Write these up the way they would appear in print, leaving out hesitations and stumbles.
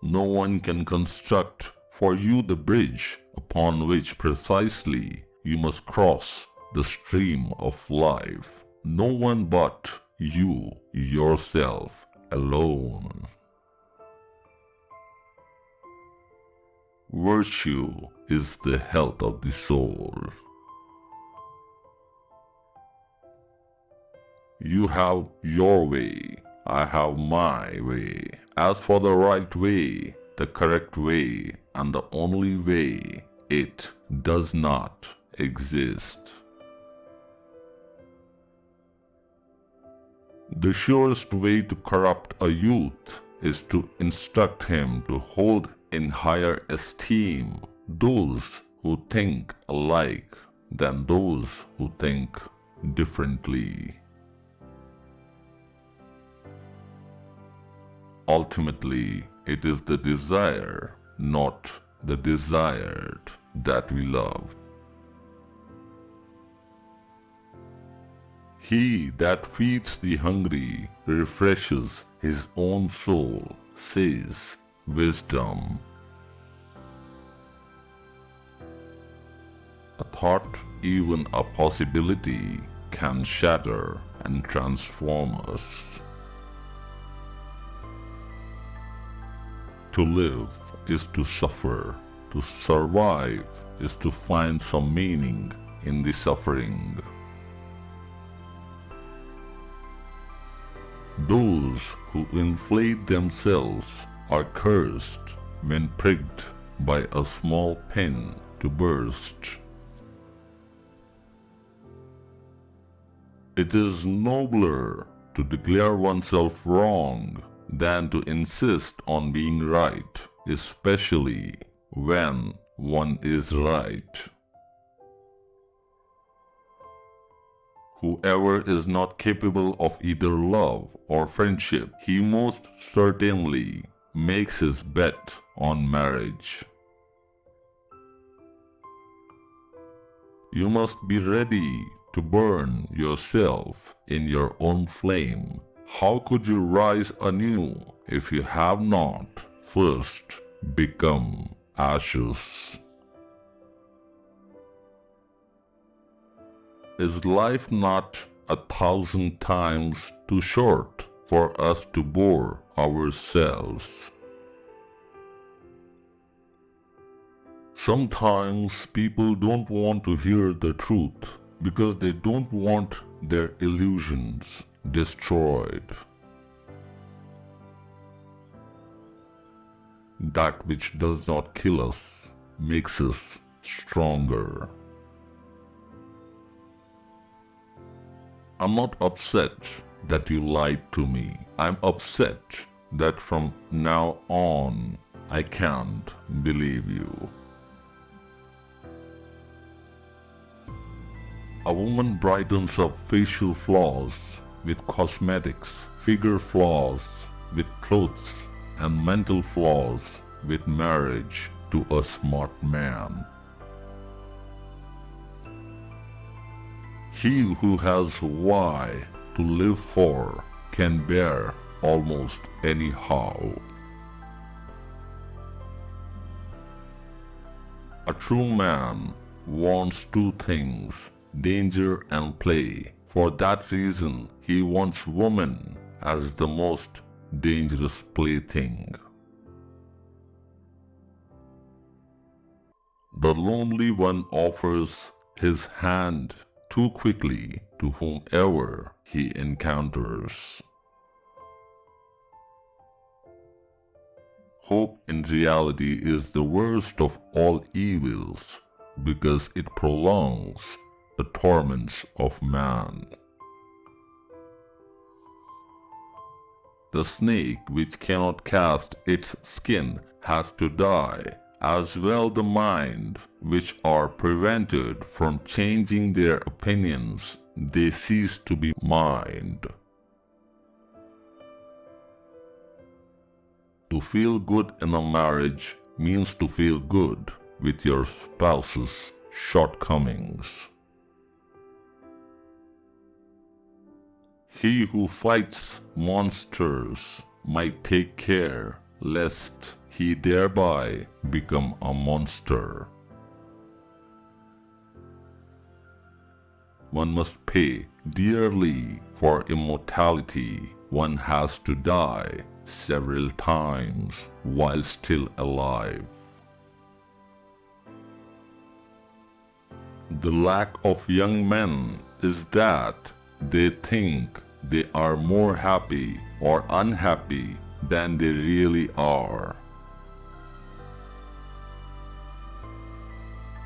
No one can construct for you the bridge upon which precisely you must cross the stream of life. No one but you, yourself, alone. Virtue is the health of the soul. You have your way, I have my way. As for the right way, the correct way, and the only way, it does not exist. The surest way to corrupt a youth is to instruct him to hold in higher esteem those who think alike than those who think differently. Ultimately, it is the desire, not the desired, that we love. He that feeds the hungry refreshes his own soul, says wisdom. A thought, even a possibility, can shatter and transform us. To live is to suffer. To survive is to find some meaning in the suffering. Those who inflate themselves are cursed when pricked by a small pin to burst. It is nobler to declare oneself wrong than to insist on being right, especially when one is right. Whoever is not capable of either love or friendship, he most certainly makes his bet on marriage. You must be ready to burn yourself in your own flame. How could you rise anew if you have not first become ashes? Is life not 1,000 times too short for us to bore ourselves? Sometimes people don't want to hear the truth because they don't want their illusions destroyed. That which does not kill us makes us stronger. I'm not upset that you lied to me. I'm upset that from now on I can't believe you. A woman brightens up facial flaws with cosmetics, figure flaws with clothes, and mental flaws with marriage to a smart man. He who has why to live for can bear almost anyhow. A true man wants two things, danger and play. For that reason, he wants woman as the most dangerous plaything. The lonely one offers his hand too quickly to whomever he encounters. Hope in reality is the worst of all evils because it prolongs the torments of man. The snake which cannot cast its skin has to die, as well the mind which are prevented from changing their opinions, they cease to be mind. To feel good in a marriage means to feel good with your spouse's shortcomings. He who fights monsters might take care lest he thereby become a monster. One must pay dearly for immortality. One has to die several times while still alive. The lack of young men is that they think they are more happy or unhappy than they really are.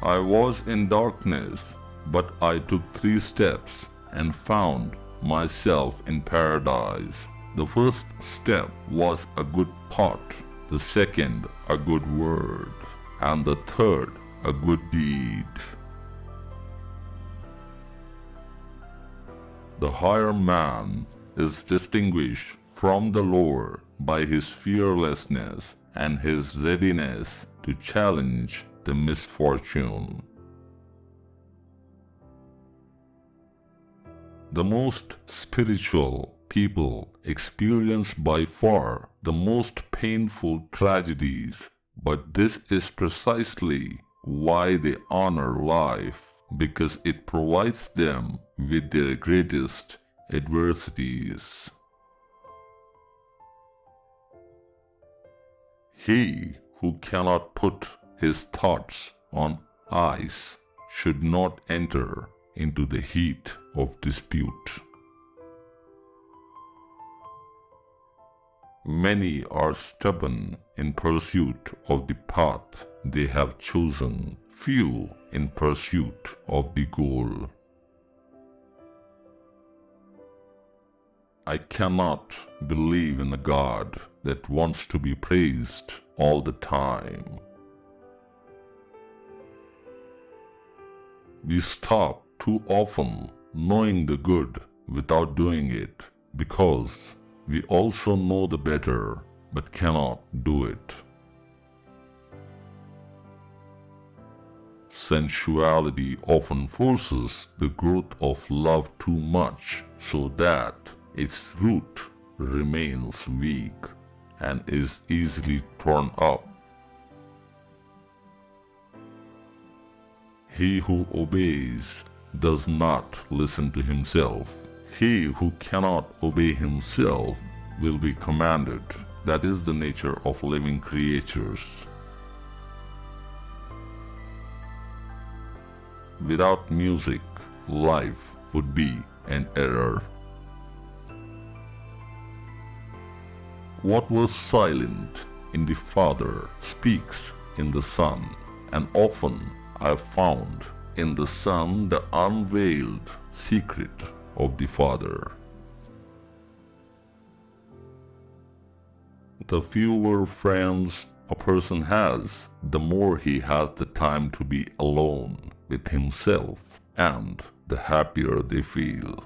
I was in darkness, but I took 3 steps and found myself in paradise. The first step was a good thought, the second a good word, and the third a good deed. The higher man is distinguished from the lower by his fearlessness and his readiness to challenge the misfortune. The most spiritual people experience by far the most painful tragedies, but this is precisely why they honor life, because it provides them with their greatest adversities. He who cannot put his thoughts on ice should not enter into the heat of dispute. Many are stubborn in pursuit of the path they have chosen, few in pursuit of the goal. I cannot believe in a God that wants to be praised all the time. We stop too often knowing the good without doing it because we also know the better but cannot do it. Sensuality often forces the growth of love too much so that its root remains weak and is easily torn up. He who obeys does not listen to himself. He who cannot obey himself will be commanded. That is the nature of living creatures. Without music, life would be an error. What was silent in the Father speaks in the Son, and often I have found in the Son the unveiled secret of the Father. The fewer friends a person has, the more he has the time to be alone with himself, and the happier they feel.